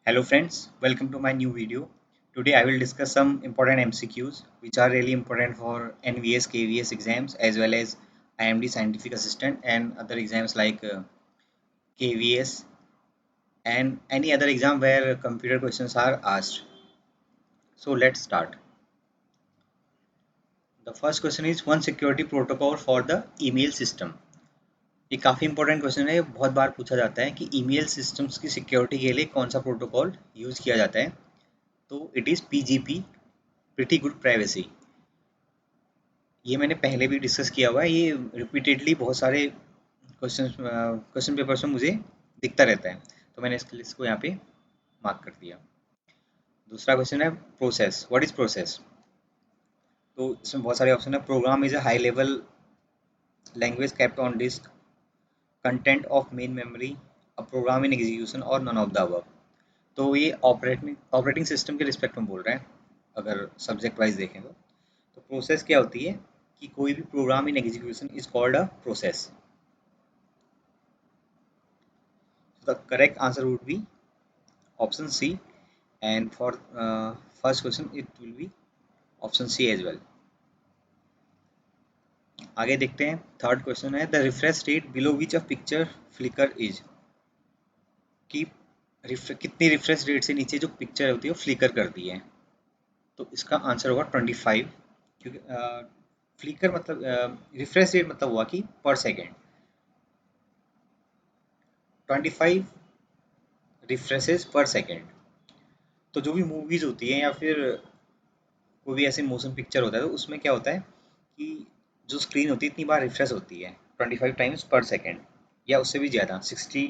Hello friends, welcome to my new video. Today I will discuss some important MCQs which are really important for NVS, KVS exams as well as IMD Scientific Assistant and other exams like KVS and any other exam where computer questions are asked. So let's start. The first question is one security protocol for the email system. ये काफ़ी important question है, बहुत बार पूछा जाता है कि email systems की security के लिए कौन सा प्रोटोकॉल यूज़ किया जाता है। तो it is PGP, pretty good privacy. ये मैंने पहले भी डिस्कस किया हुआ है, ये रिपीटेडली बहुत सारे क्वेश्चन पेपर्स में मुझे दिखता रहता है, तो मैंने इसको यहाँ पे मार्क कर दिया। दूसरा क्वेश्चन है प्रोसेस, व्हाट इज प्रोसेस। तो इसमें बहुत सारे ऑप्शन है। Program is a high level language kept on disk, content of main memory, a program in execution और नन ऑफ द अबव। तो ये ऑपरेटिंग सिस्टम के रिस्पेक्ट में बोल रहे हैं, अगर सब्जेक्ट वाइज देखें तो प्रोसेस क्या होती है कि कोई भी program in execution is called a process. The correct answer would be option C, and for first question it will be option C as well. आगे देखते हैं। Third question is the refresh rate below which a picture flicker is, कि कितनी refresh rate से नीचे जो picture होती है वो फ्लिकर करती है। तो इसका आंसर होगा 25, क्योंकि फ्लिकर मतलब रिफ्रेश रेट मतलब हुआ कि पर सेकेंड 25 रिफ्रेशेस पर सेकेंड। तो जो भी मूवीज होती है या फिर कोई भी ऐसे मोशन पिक्चर होता है तो उसमें क्या होता है कि जो स्क्रीन होती है इतनी बार रिफ्रेश होती है 25 टाइम्स पर सेकेंड या उससे भी ज़्यादा 60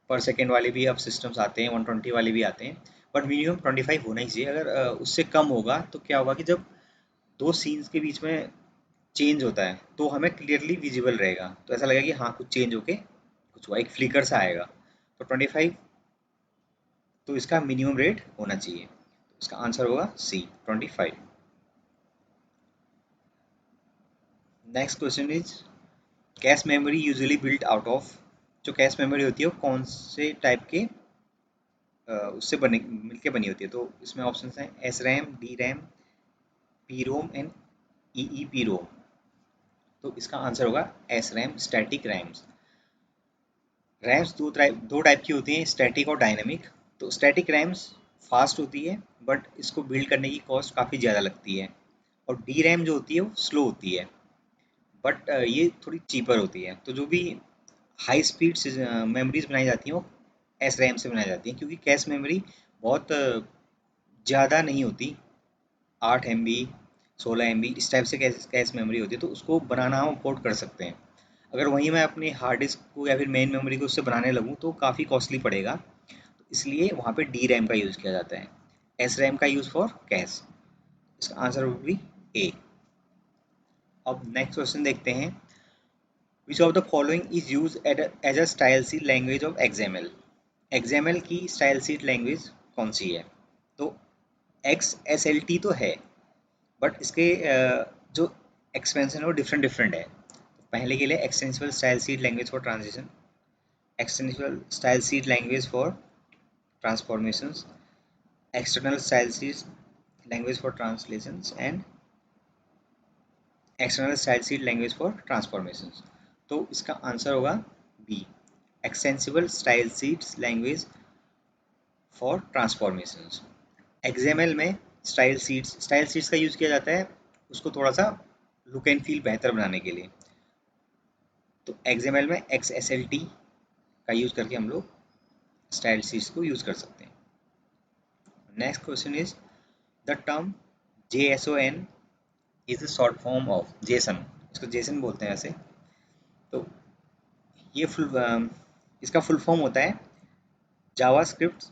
पर सेकेंड वाले भी अब सिस्टम्स आते हैं, 120 वाले भी आते हैं, बट मिनिमम 25 होना ही चाहिए। अगर उससे कम होगा तो क्या होगा कि जब दो सीन्स के बीच में चेंज होता है तो हमें क्लियरली विजिबल रहेगा, तो ऐसा लगेगा कि हाँ कुछ चेंज होके कुछ हुआ, एक फ्लिकर सा आएगा। तो 25 तो इसका मिनिमम रेट होना चाहिए, तो इसका आंसर होगा सी 25। Next question is cache memory usually built out of, जो कैश मेमोरी होती है वो कौन से टाइप के उससे बने मिलके बनी होती है। तो इसमें ऑप्शन हैं S RAM, D RAM, P ROM and E P ROM. तो इसका आंसर होगा S RAM, static RAMs. RAMs दो टाइप की होती हैं, स्टैटिक और डायनेमिक। तो स्टैटिक रैम्स फास्ट होती है बट इसको बिल्ड करने की कॉस्ट काफ़ी ज़्यादा लगती है, और डी रैम जो होती है वो स्लो होती है बट ये थोड़ी चीपर होती है। तो जो भी हाई स्पीड मेमोरीज बनाई जाती हैं वो एस रैम से बनाई जाती हैं, क्योंकि कैश मेमोरी बहुत ज़्यादा नहीं होती, 8 MB 16 MB इस टाइप से कैश मेमोरी होती है, तो उसको बनाना हम अफोर्ड कर सकते हैं। अगर वहीं मैं अपने हार्ड डिस्क को या फिर मेन मेमोरी को उससे बनाने लगूँ तो काफ़ी कॉस्टली पड़ेगा, तो इसलिए वहाँ पे डी रैम का यूज़ किया जाता है, एस रैम का यूज़ फॉर कैश। इसका आंसर वुड बी ए। अब नेक्स्ट क्वेश्चन देखते हैं। Which of the following is use as a style sheet language of XML। XML की स्टाइल सीट लैंग्वेज कौन सी है। तो XSLT तो है, बट इसके जो एक्सपेंशन है वो डिफरेंट डिफरेंट है। पहले के लिए extensible style sheet language for transition, extensible style sheet language for transformations, external style sheet language for translations and external style sheet language for transformations. तो इसका आंसर होगा B, extensible style sheets language for transformations. XML में style sheets का use किया जाता है उसको थोड़ा सा लुक एंड फील बेहतर बनाने के लिए। तो XML में XSLT का यूज़ करके हम लोग स्टाइल सीट्स को यूज़ कर सकते हैं। Next question is the term JSON is the short form of Jason. इसको जेसन बोलते हैं वैसे। तो ये इसका फुल फॉर्म होता है जावास्क्रिप्ट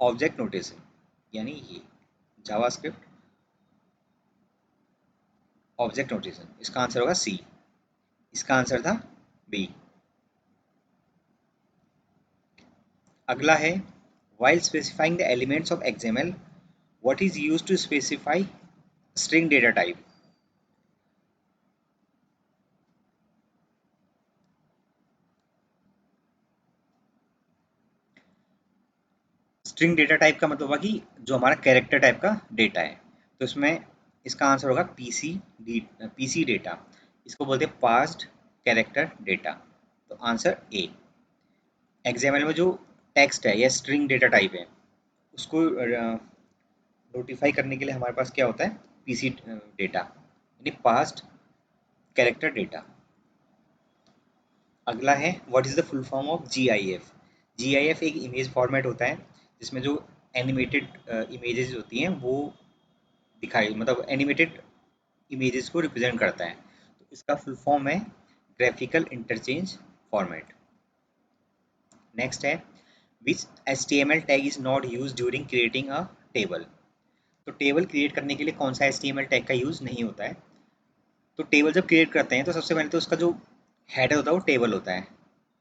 ऑब्जेक्ट नोटेशन, यानी ये जावास्क्रिप्ट ऑब्जेक्ट नोटेशन। इसका आंसर होगा सी, इसका आंसर था बी। अगला है while specifying the elements of XML what is used to specify string data type। String data type का मतलब होगा कि जो हमारा कैरेक्टर टाइप का डेटा है, तो इसमें इसका आंसर होगा पीसी डेटा। इसको बोलते हैं पास्ड कैरेक्टर डेटा। तो आंसर ए। एक्सएमएल में जो टेक्स्ट है या स्ट्रिंग डेटा टाइप है, उसको नोटिफाई करने के लिए हमारे पास क्या होता है, पीसी डेटा यानी पास्ट कैरेक्टर डेटा। अगला है what is the full form of GIF. GIF एक इमेज फॉर्मेट होता है जिसमें जो एनिमेटेड इमेजेस होती हैं वो दिखाई, मतलब एनिमेटेड इमेजेस को रिप्रेजेंट करता है। तो इसका फुल फॉर्म है ग्राफिकल इंटरचेंज फॉर्मेट। नेक्स्ट है which HTML tag is not use during creating a table. तो टेबल क्रिएट करने के लिए कौन सा एचटीएमएल टैग का यूज नहीं होता है। तो टेबल जब क्रिएट करते हैं तो सबसे पहले तो उसका जो हेडर होता है वो टेबल होता है,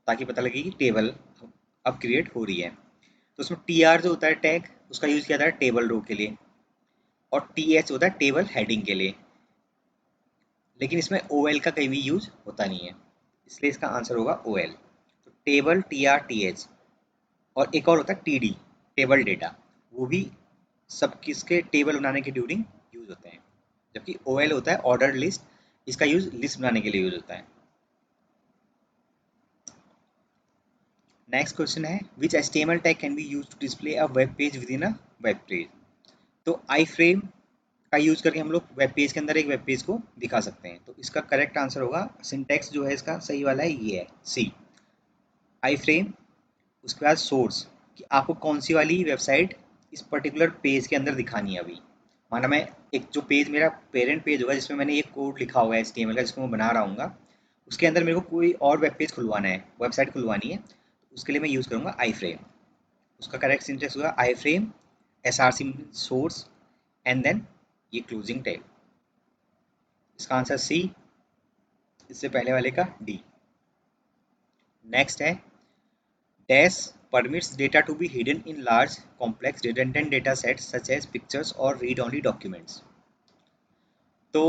ताकि पता लगे कि टेबल अब क्रिएट हो रही है। तो उसमें टी आर जो होता है टैग, उसका यूज़ किया जाता है टेबल रो के लिए, और टी एच होता है टेबल हेडिंग के लिए। लेकिन इसमें ओ एल का कहीं भी यूज होता नहीं है, इसलिए इसका आंसर होगा ओ एल। तो table T R T H, और एक और होता है टी डी टेबल डेटा, वो भी सब किसके टेबल बनाने के ड्यूरिंग यूज होते हैं। जबकि ओ एल होता है ऑर्डर लिस्ट, इसका यूज लिस्ट बनाने के लिए यूज होता है। नेक्स्ट क्वेश्चन है which HTML tag can be use to display a web page within a web page. तो आई फ्रेम का यूज करके हम लोग वेब पेज के अंदर एक वेब पेज को दिखा सकते हैं। तो इसका करेक्ट आंसर होगा, सिंटेक्स जो है इसका सही वाला है ये है सी, आई फ्रेम। उसके बाद सोर्स, कि आपको कौन सी वाली वेबसाइट इस पर्टिकुलर पेज के अंदर दिखानी है। अभी माना मैं एक जो पेज मेरा पेरेंट पेज होगा जिसमें मैंने एक कोड लिखा हुआ है HTML का जिसको मैं बना रहा हूँ, उसके अंदर मेरे को कोई और वेब पेज खुलवाना है, वेबसाइट खुलवानी है, तो उसके लिए मैं यूज़ करूँगा आई फ्रेम। उसका करेक्ट सिंटेक्स होगा iframe SRC source and then ये क्लोजिंग टैग। इसका आंसर सी, इससे पहले वाले का डी। नेक्स्ट है dash permits data to be hidden in large complex redundant data sets such as pictures or read only documents। तो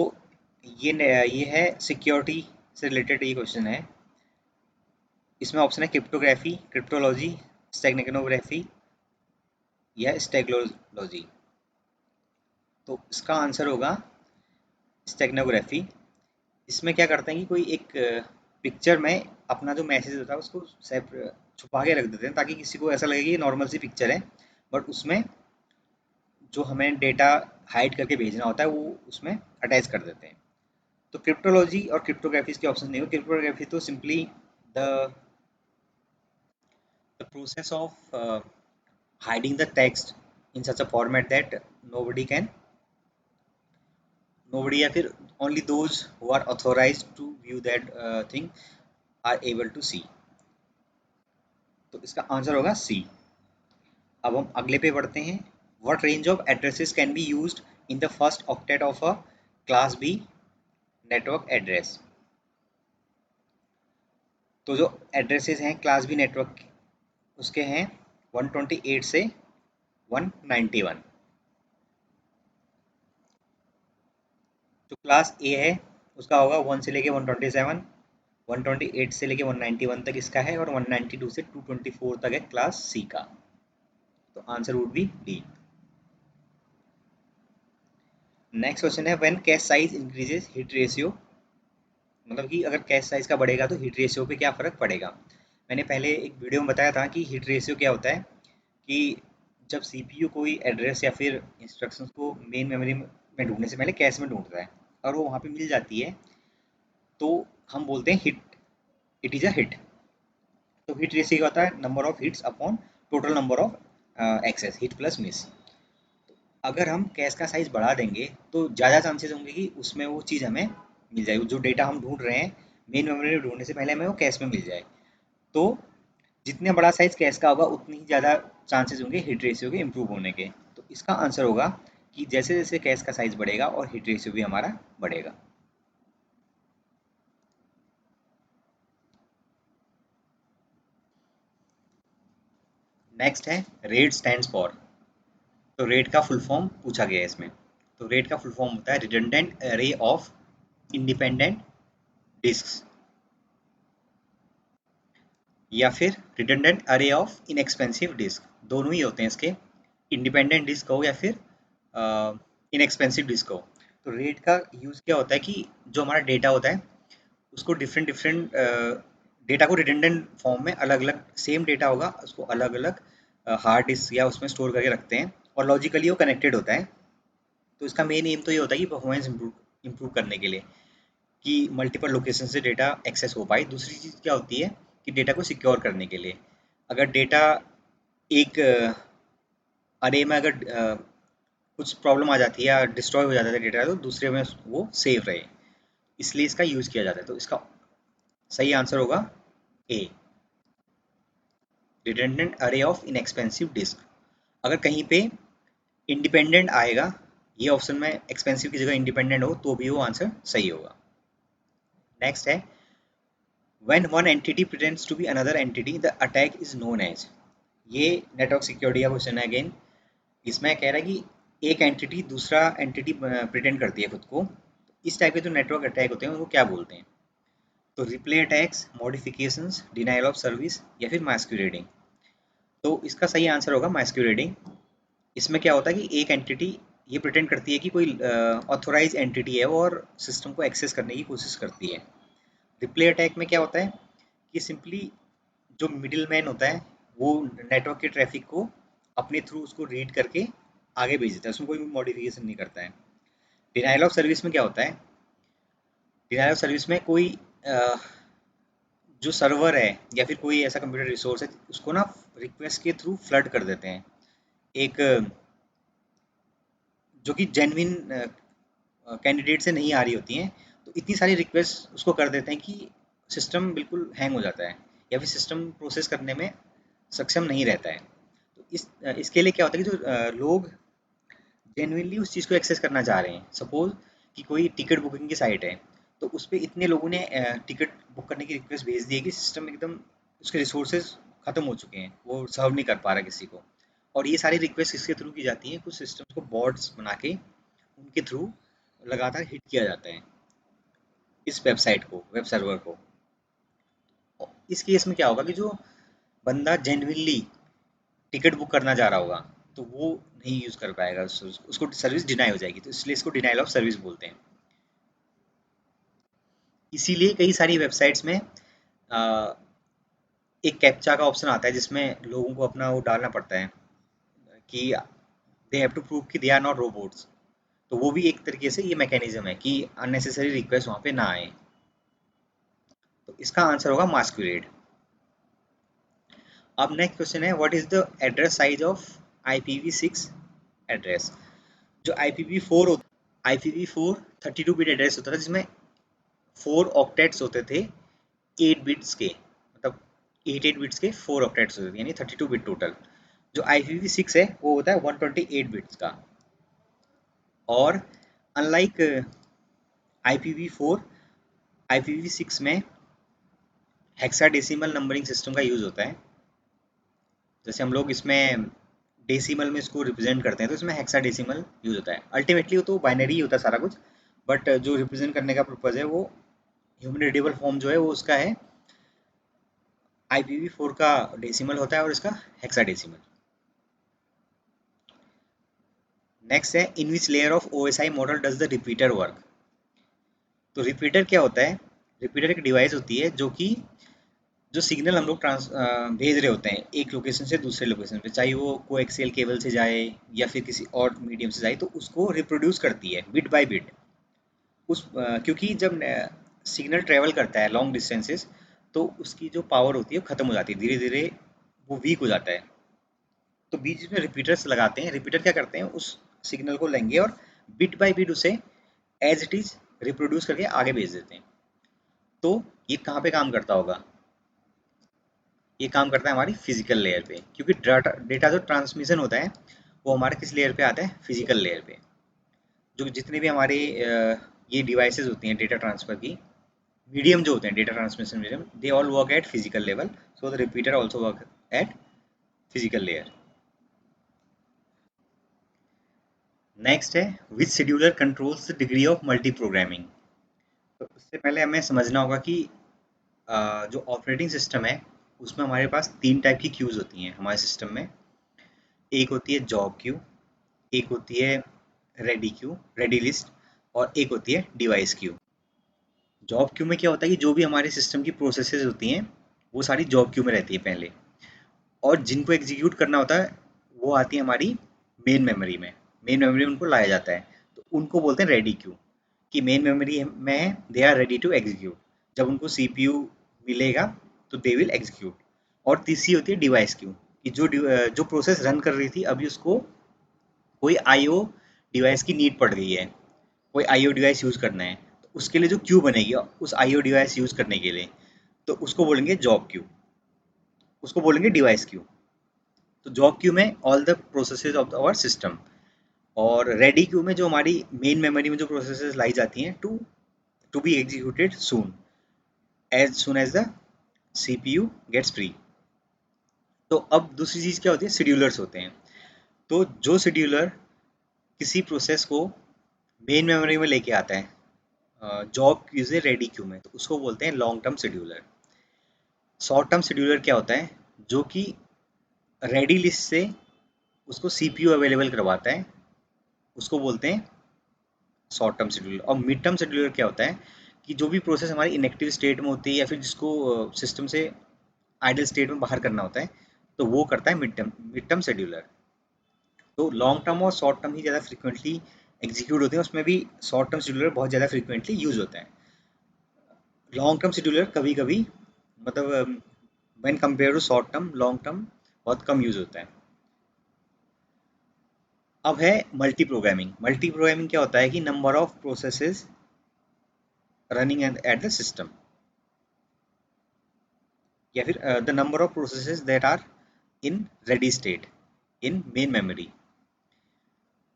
ये है सिक्योरिटी से रिलेटेड ये क्वेश्चन है। इसमें ऑप्शन है क्रिप्टोग्राफी, क्रिप्टोलॉजी, स्टेगनोग्राफी या स्टेगोलॉजी। तो इसका आंसर होगा स्टेगनोग्राफी। इसमें क्या करते हैं कि कोई एक पिक्चर में अपना जो मैसेज होता है उसको छुपा के रख देते हैं, ताकि किसी को ऐसा लगे कि नॉर्मल सी पिक्चर है, बट उसमें जो हमें डेटा हाइड करके भेजना होता है वो उसमें अटैच कर देते हैं। तो क्रिप्टोलॉजी और क्रिप्टोग्राफी के ऑप्शन नहीं हो। क्रिप्टोग्राफी तो simply the process of hiding the text in such a format that nobody can nobody या फिर only those who are authorized to view that thing are able to see। तो इसका answer होगा सी। अब हम अगले पे बढ़ते हैं। What range of addresses can be used in the first octet of a class B network address. तो जो एड्रेसेस हैं क्लास बी नेटवर्क उसके हैं 128 से 191। जो क्लास ए है उसका होगा 1 से लेके 127, 128 से लेके 191 तक इसका है, और 192 से 224 तक है क्लास सी का। तो answer would be D. Next question है when cache size increases hit ratio, मतलब कि अगर कैश साइज का बढ़ेगा तो हिट रेशियो पे क्या फ़र्क पड़ेगा। मैंने पहले एक वीडियो में बताया था कि हिट रेशियो क्या होता है, कि जब सीपीयू कोई एड्रेस या फिर इंस्ट्रक्शंस को मेन मेमोरी में ढूंढने से पहले कैश में ढूंढता है, और वो वहाँ पे मिल जाती है, तो हम बोलते हैं hit, it is a hit. तो हिट रेशियो क्या होता है, number of hits upon total number of access, hit plus miss. अगर हम कैश का साइज बढ़ा देंगे तो ज़्यादा चांसेस होंगे कि उसमें वो चीज़ हमें मिल जाएगी, जो डेटा हम ढूंढ रहे हैं मेन मेमोरी में ढूंढने से पहले हमें वो कैश में मिल जाए। तो जितने बड़ा साइज कैश का होगा उतनी ही ज़्यादा चांसेस होंगे हिट रेशियो के इम्प्रूव होने के। तो इसका आंसर होगा कि जैसे जैसे कैश का साइज बढ़ेगा और हिट रेशियो भी हमारा बढ़ेगा। नेक्स्ट है रेट स्टैंड्स फॉर। तो रेट का फुल फॉर्म पूछा गया है इसमें। तो रेट का फुल फॉर्म होता है redundant array of independent disk, या फिर रिडंडेंट अरे ऑफ इनएक्सपेंसिव डिस्क, दोनों ही होते हैं इसके। इंडिपेंडेंट डिस्क हो या फिर इनएक्सपेंसिव डिस्क हो। तो रेट का यूज़ क्या होता है कि जो हमारा डेटा होता है उसको डिफरेंट डिफरेंट डेटा को रिडंडेंट फॉर्म में अलग अलग सेम डेटा होगा उसको अलग अलग हार्ड डिस्क या उसमें स्टोर करके रखते हैं और लॉजिकली वो कनेक्टेड होता है। तो इसका मेन एम तो ये होता है कि परफॉर्मेंस इम्प्रूव करने के लिए कि मल्टीपल लोकेशन से डेटा एक्सेस हो पाए। दूसरी चीज़ क्या होती है कि डेटा को सिक्योर करने के लिए अगर डेटा एक अरे में अगर कुछ प्रॉब्लम आ जाती है या डिस्ट्रॉय हो जाता है डेटा तो दूसरे में वो सेव रहे, इसलिए इसका यूज़ किया जाता है। तो इसका सही आंसर होगा ए, रिडंडेंट अरे ऑफ इनएक्सपेंसिव डिस्क। अगर कहीं पे इंडिपेंडेंट आएगा ये ऑप्शन में एक्सपेंसिव की जगह इंडिपेंडेंट हो तो भी वो आंसर सही होगा। नेक्स्ट है when one entity pretends to be another entity the attack is known as. ये नेटवर्क सिक्योरिटी का क्वेश्चन है अगेन। इसमें कह रहा है कि एक एंटिटी दूसरा एंटिटी प्रिटेंड करती है खुद को। इस टाइप के जो नेटवर्क अटैक होते हैं उनको क्या बोलते हैं? तो replay attacks, modifications, denial of service या फिर मास्क्यूरेडिंग। तो इसका सही आंसर होगा मास्क्यूरेडिंग। इसमें क्या होता है कि एक एंटिटी ये प्रिटेंड करती है कि कोई ऑथोराइज एंटिटी है और सिस्टम को एक्सेस करने की कोशिश करती है। रिप्ले अटैक में क्या होता है कि सिंपली जो मिडिल मैन होता है वो नेटवर्क के ट्रैफिक को अपने थ्रू उसको रीड करके आगे भेज देता है, उसमें कोई मॉडिफिकेशन नहीं करता है। डिनाइल ऑफ सर्विस में क्या होता है? डिनाइल ऑफ सर्विस में कोई अ, जो सर्वर है या फिर कोई ऐसा कंप्यूटर रिसोर्स है उसको ना रिक्वेस्ट के थ्रू फ्लड कर देते हैं। एक जो कि जेन्युइन कैंडिडेट से नहीं आ रही होती हैं, तो इतनी सारी रिक्वेस्ट उसको कर देते हैं कि सिस्टम बिल्कुल हैंग हो जाता है या फिर सिस्टम प्रोसेस करने में सक्षम नहीं रहता है। तो इसके लिए क्या होता है कि जो लोग जेन्युइनली उस चीज़ को एक्सेस करना चाह रहे हैं। सपोज कि कोई टिकट बुकिंग की साइट है तो उस पर इतने लोगों ने टिकट बुक करने की रिक्वेस्ट भेज दी है कि सिस्टम एकदम उसके रिसोर्सेज खत्म हो चुके हैं, वो सर्व नहीं कर पा रहा किसी को। और ये सारी रिक्वेस्ट किसके थ्रू की जाती हैं? कुछ सिस्टम्स को बॉट्स बना के उनके थ्रू लगातार हिट किया जाता है इस वेबसाइट को, वेब सर्वर को। इस केस में क्या होगा कि जो बंदा जेन्युइनली टिकट बुक करना चाह रहा होगा तो वो नहीं यूज़ कर पाएगा, उसको सर्विस डिनाई हो जाएगी। तो इसलिए इसको डिनाइल ऑफ सर्विस बोलते हैं। इसीलिए कई सारी वेबसाइट्स में आ, एक कैप्चा का ऑप्शन आता है जिसमें लोगों को अपना वो डालना पड़ता है कि दे हैव टू प्रूव कि दे आर नॉट रोबोट्स। तो वो भी एक तरीके से ये मैकेनिज्म है कि अननेसेसरी रिक्वेस्ट वहाँ पे ना आए। तो इसका आंसर होगा मास्कुरेड। अब नेक्स्ट क्वेश्चन है what is the address size of IPv6 address. जो IPv4 32 बिट एड्रेस होता था जिसमें 4 ऑक्टेट्स होते थे 8 बिट्स के, मतलब 8 बिट्स के 4 ऑक्टेट्स होते थे यानी 32 बिट टोटल। जो IPv6 है वो होता है 128 बिट्स का। और अनलाइक IPv4 IPv6 में हेक्साडेसिमल नंबरिंग सिस्टम का यूज़ होता है। जैसे हम लोग इसमें डेसिमल में इसको रिप्रेजेंट करते हैं तो इसमें हेक्साडेसिमल यूज़ होता है। अल्टीमेटली वो तो बाइनरी ही होता है सारा कुछ, बट जो रिप्रेजेंट करने का पर्पज़ है वो ह्यूमन रीडेबल फॉर्म जो है वो उसका है IPv4 का डेसिमल होता है और इसका हेक्साडेसिमल। नेक्स्ट है in which layer of OSI model does the repeater work. तो रिपीटर क्या होता है? रिपीटर एक डिवाइस होती है जो कि जो सिग्नल हम लोग भेज रहे होते हैं एक लोकेशन से दूसरे लोकेशन पे, चाहे वो कोएक्सियल केबल से जाए या फिर किसी और मीडियम से जाए, तो उसको रिप्रोड्यूस करती है बिट बाय बिट। क्योंकि जब सिग्नल ट्रेवल करता है लॉन्ग डिस्टेंसेस तो उसकी जो पावर होती है वो खत्म हो जाती है, धीरे धीरे वो वीक हो जाता है। तो बीच में रिपीटर्स लगाते हैं। रिपीटर क्या करते हैं? उस सिग्नल को लेंगे और बिट बाय बिट उसे एज इट इज रिप्रोड्यूस करके आगे भेज देते हैं। तो ये कहाँ पे काम करता होगा? ये काम करता है हमारी फिजिकल लेयर पे, क्योंकि डाटा डेटा जो ट्रांसमिशन होता है वो हमारे किस लेयर पे आता है? फिजिकल लेयर पे। जो जितने भी हमारे ये डिवाइसेस होती हैं डेटा ट्रांसफर की, मीडियम जो होते हैं data transmission medium, they all work at physical level, so the repeater also work at physical layer. Next है which scheduler controls the degree of multiprogramming. तो उससे पहले हमें समझना होगा कि जो ऑपरेटिंग सिस्टम है उसमें हमारे पास 3 टाइप की क्यूज होती हैं हमारे सिस्टम में। एक होती है जॉब क्यू, एक होती है रेडी क्यू, रेडी लिस्ट, और एक होती है डिवाइस क्यू। जॉब क्यू में क्या होता है कि जो भी हमारे सिस्टम की प्रोसेसेस होती हैं वो सारी जॉब क्यू में रहती है पहले, और जिनको एग्जीक्यूट करना होता है वो आती है हमारी मेन मेमोरी में। मेन मेमोरी में उनको लाया जाता है, तो उनको बोलते हैं रेडी क्यू, कि मेन मेमोरी में they are ready to execute. जब उनको सीपीयू मिलेगा तो दे विल एग्जीक्यूट। और तीसरी होती है डिवाइस क्यू, कि जो प्रोसेस रन कर रही थी अभी उसको कोई आईओ डिवाइस की नीड पड़ गई है, कोई आईओ डिवाइस यूज़ करना है, तो उसके लिए जो क्यू बनेगी उस आईओ डिवाइस यूज़ करने के लिए, तो उसको बोलेंगे जॉब क्यू, उसको बोलेंगे डिवाइस क्यू। तो जॉब क्यू में all the processes of our system, और रेडी क्यू में जो हमारी मेन मेमोरी में जो प्रोसेसेस लाई जाती हैं to be executed soon as the CPU gets free. तो अब दूसरी चीज़ क्या होती है, शेड्यूलर्स होते हैं। तो जो शेड्यूलर किसी प्रोसेस को मेन मेमोरी में लेके आता है जॉब क्यू से रेडी क्यू में, तो उसको बोलते हैं long term scheduler. Short term scheduler क्या होता है, जो कि रेडी लिस्ट से उसको सीपीयू अवेलेबल करवाता है, उसको बोलते हैं शॉर्ट टर्म शेड्यूलर। और मिड टर्म शेड्यूलर क्या होता है, कि जो भी प्रोसेस हमारी इनएक्टिव स्टेट में होती है या फिर जिसको सिस्टम से आइडल स्टेट में बाहर करना होता है, तो वो करता है मिड टर्म शेड्यूलर। तो लॉन्ग टर्म और शॉर्ट टर्म ही ज़्यादा फ्रिक्वेंटली एग्जीक्यूट होते हैं, उसमें भी शॉर्ट टर्म शेड्यूलर बहुत ज़्यादा फ्रिक्वेंटली यूज होता है। लॉन्ग टर्म शेड्यूलर कभी कभी, मतलब when compare to short term, long term बहुत कम यूज होता है। अब है मल्टी प्रोग्रामिंग। मल्टी प्रोग्रामिंग क्या होता है कि number of processes running at the system, या फिर the number of processes that are in ready state in main memory.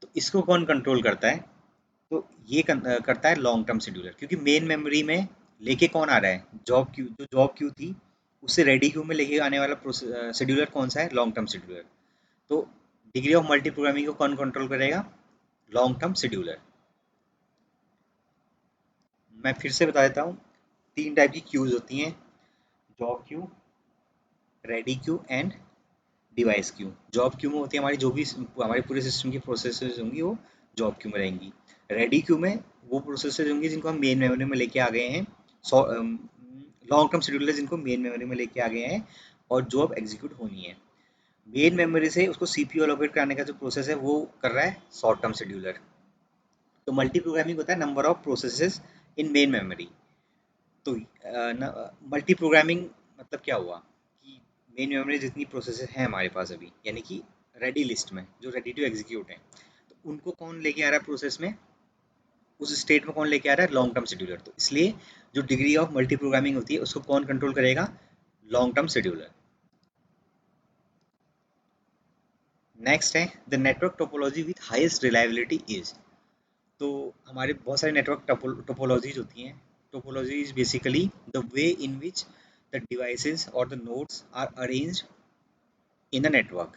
तो इसको कौन कंट्रोल करता है, तो ये करता है लॉन्ग टर्म शेड्यूलर, क्योंकि मेन मेमोरी में लेके कौन आ रहा है, जॉब क्यू। जो जॉब क्यू थी उससे रेडी क्यू में लेके आने वाला शेड्यूलर कौन सा है, लॉन्ग टर्म शेड्यूलर। तो डिग्री ऑफ मल्टी प्रोग्रामिंग को कौन कंट्रोल करेगा, लॉन्ग टर्म शेड्यूलर। मैं फिर से बता देता हूँ, तीन टाइप की क्यूज होती हैं, job queue, ready queue and device Q. Job queue में होती है हमारी जो भी हमारे पूरे सिस्टम की प्रोसेसेस होंगी वो जॉब क्यू में रहेंगी। रेडी क्यू में वो प्रोसेसेस होंगी जिनको हम मेन मेमोरी में लेके आ गए हैं, लॉन्ग टर्म शेड्यूलर जिनको मेन मेमोरी में लेके आ गए हैं और जो अब एग्जीक्यूट होनी है। मेन मेमोरी से उसको सीपीयू एलोकेट कराने का जो प्रोसेस है वो कर रहा है शॉर्ट टर्म शेड्यूलर। तो मल्टी प्रोग्रामिंग होता है number of processes in main memory. तो मल्टी प्रोग्रामिंग मतलब क्या हुआ, कि मेन मेमोरी जितनी प्रोसेसेस हैं हमारे पास अभी, यानी कि रेडी लिस्ट में जो रेडी टू एग्जीक्यूट है, तो उनको कौन लेके आ रहा है प्रोसेस में, उस स्टेट में कौन लेके आ रहा है, लॉन्ग टर्म शेड्यूलर। तो इसलिए जो डिग्री ऑफ मल्टी प्रोग्रामिंग होती है उसको कौन कंट्रोल करेगा, लॉन्ग टर्म शेड्यूलर। नेक्स्ट है the network topology with highest reliability is. तो हमारे बहुत सारे नेटवर्क टोपोलॉजीज होती हैं। Topology is basically the way in which the devices और the nodes are arranged in the network.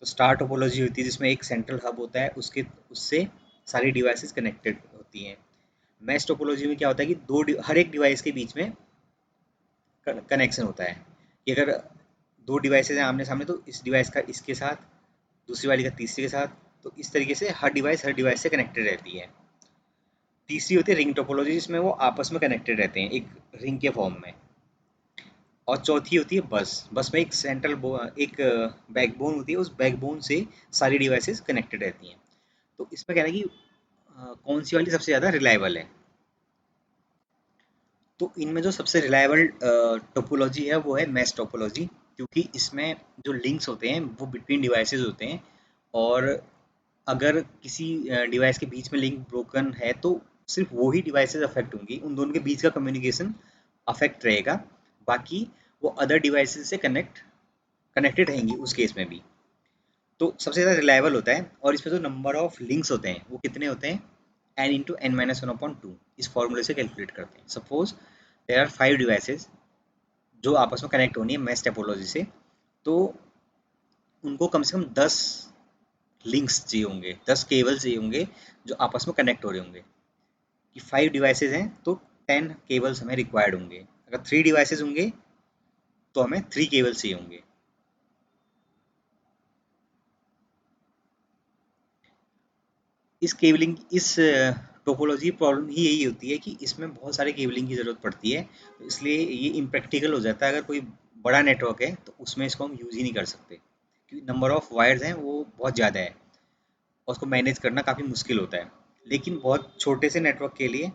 तो स्टार टोपोलॉजी होती है जिसमें एक सेंट्रल हब होता है, उसके उससे सारी डिवाइसेस कनेक्टेड होती हैं। मैश टोपोलॉजी में क्या होता है कि हर एक डिवाइस के बीच में कनेक्शन होता है, कि अगर दो डिवाइसेज हैं आमने सामने, तो इस डिवाइस का इसके साथ, दूसरी वाली का तीसरे के साथ, तो इस तरीके से हर डिवाइस से कनेक्टेड रहती है। तीसरी होती है रिंग टोपोलॉजी, जिसमें वो आपस में कनेक्टेड रहते हैं एक रिंग के फॉर्म में। और चौथी होती है बस। बस में एक एक बैकबोन होती है, उस बैकबोन से सारी डिवाइसेस कनेक्टेड रहती हैं। तो इसमें कहना है कि कौन सी वाली सबसे ज़्यादा रिलायबल है। तो इनमें जो सबसे रिलायबल टोपोलॉजी है वो है मैश टोपोलॉजी, क्योंकि इसमें जो लिंक्स होते हैं वो बिटवीन डिवाइसेस होते हैं, और अगर किसी डिवाइस के बीच में लिंक ब्रोकन है तो सिर्फ वो ही डिवाइसेस अफेक्ट होंगी, उन दोनों के बीच का कम्युनिकेशन अफेक्ट रहेगा, बाकी वो अदर डिवाइसेस से कनेक्टेड रहेंगी उस केस में भी। तो सबसे ज़्यादा रिलायबल होता है, और इसमें जो नंबर ऑफ लिंक्स होते हैं वो कितने होते हैं, n into N minus one upon two, इस फॉर्मूले से कैलकुलेट करते हैं। सपोज देयर आर 5 डिवाइसेस जो आपस में कनेक्ट होनी है मैश टोपोलॉजी से, तो उनको कम से कम 10 लिंक्स चाहिए होंगे, 10 केबल चाहिए होंगे जो आपस में कनेक्ट हो रहे होंगे। कि 5 डिवाइसेस हैं तो 10 केबल्स हमें रिक्वायर्ड होंगे। अगर 3 डिवाइसेस होंगे तो हमें 3 केबल्स चाहिए होंगे। इस टोपोलॉजी प्रॉब्लम ही यही होती है कि इसमें बहुत सारे केबलिंग की ज़रूरत पड़ती है, तो इसलिए ये इम्प्रैक्टिकल हो जाता है। अगर कोई बड़ा नेटवर्क है तो उसमें इसको हम यूज़ ही नहीं कर सकते, क्योंकि नंबर ऑफ़ वायर्स हैं वो बहुत ज़्यादा है और उसको मैनेज करना काफ़ी मुश्किल होता है। लेकिन बहुत छोटे से नेटवर्क के लिए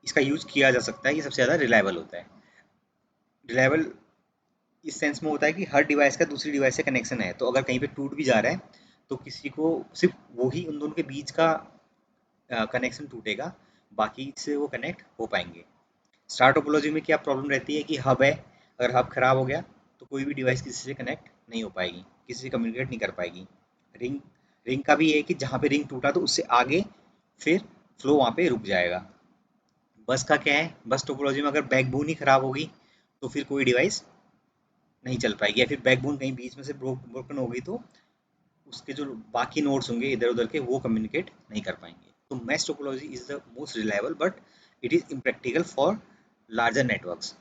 इसका यूज़ किया जा सकता है, ये सबसे ज़्यादा रिलायबल होता है। रिलायबल इस सेंस में होता है कि हर डिवाइस का दूसरी डिवाइस से कनेक्शन है, तो अगर कहीं पे टूट भी जा रहा है तो किसी को सिर्फ वो ही उन दोनों के बीच का कनेक्शन टूटेगा, बाकी से वो कनेक्ट हो पाएंगे। स्टार टोपोलॉजी में क्या प्रॉब्लम रहती है कि हब है, अगर हब खराब हो गया तो कोई भी डिवाइस किसी से कनेक्ट नहीं हो पाएगी, किसी से कम्युनिकेट नहीं कर पाएगी। रिंग रिंग का भी ये है कि जहाँ पे रिंग टूटा तो उससे आगे फिर फ्लो वहाँ पे रुक जाएगा। बस का क्या है, बस टोपोलॉजी में अगर बैकबोन ही खराब होगी तो फिर कोई डिवाइस नहीं चल पाएगी, या फिर बैकबोन कहीं बीच में से ब्रोकन होगी तो उसके जो बाकी नोड्स होंगे इधर उधर के वो कम्युनिकेट नहीं कर पाएंगे। तो mesh topology is the most reliable, but it is impractical for larger networks,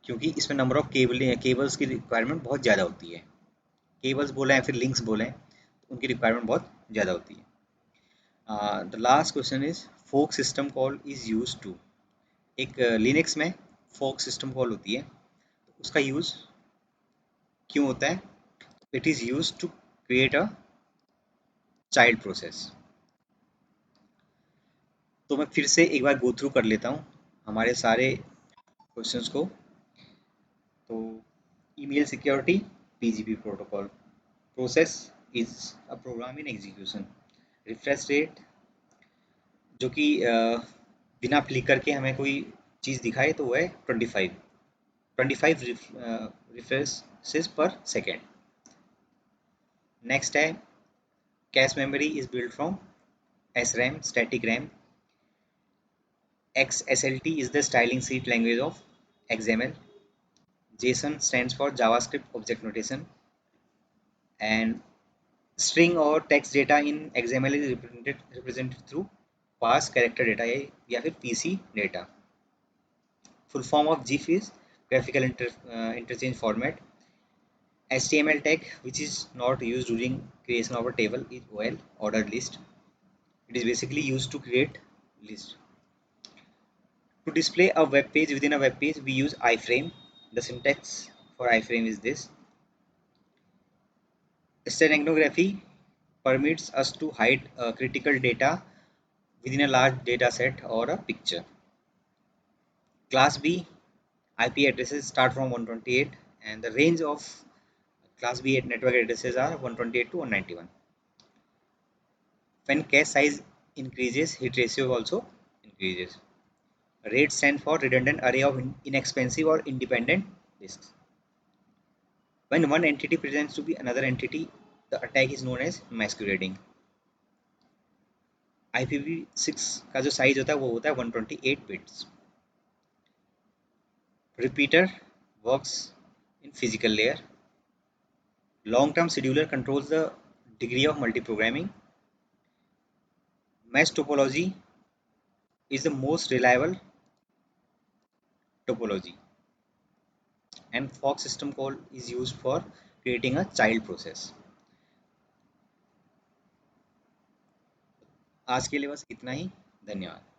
क्योंकि इसमें नंबर ऑफ केबल्स की रिक्वायरमेंट बहुत ज़्यादा होती है। केबल्स बोले या फिर लिंक्स बोले, तो उनकी रिक्वायरमेंट बहुत ज़्यादा होती है। The last question is fork system call is use to. एक लिनक्स में फोक सिस्टम कॉल होती है, तो उसका यूज़ क्यों होता है? It is use to create a child process. तो मैं फिर से एक बार गो थ्रू कर लेता हूँ हमारे सारे क्वेश्चंस को। तो email security, PGP protocol. Process is a program in execution. Refresh rate, जो कि बिना फ्लिकर के हमें कोई चीज़ दिखाए तो वो है 25। 25 रिफ्रेशेस पर सेकेंड। नेक्स्ट है cache memory is build from SRAM, static RAM. XSLT is the styling sheet language of XML. JSON stands for JavaScript Object Notation, and string or text data in XML is represented through parse character data या फिर PC data. Full form of GIF is graphical interchange format. HTML tag, which is not used during creation of a table, is OL, ordered list. It is basically used to create list. To display a web page within a web page, we use iframe. The syntax for iframe is this. Steganography permits us to hide critical data within a large data set or a picture. Class B IP addresses start from 128, and the range of Class B network addresses are 128 to 191. When cache size increases, hit ratio also increases. RAID stands for redundant array of inexpensive or independent disks. When one entity pretends to be another entity, the attack is known as masquerading. IPv6 का जो size होता है वो होता है 128 bits. Repeater works in physical layer. Long-term scheduler controls the degree of multiprogramming. Mesh topology is the most reliable topology, and fork system call is used for creating a child process. आज के लिए बस इतना ही. धन्यवाद.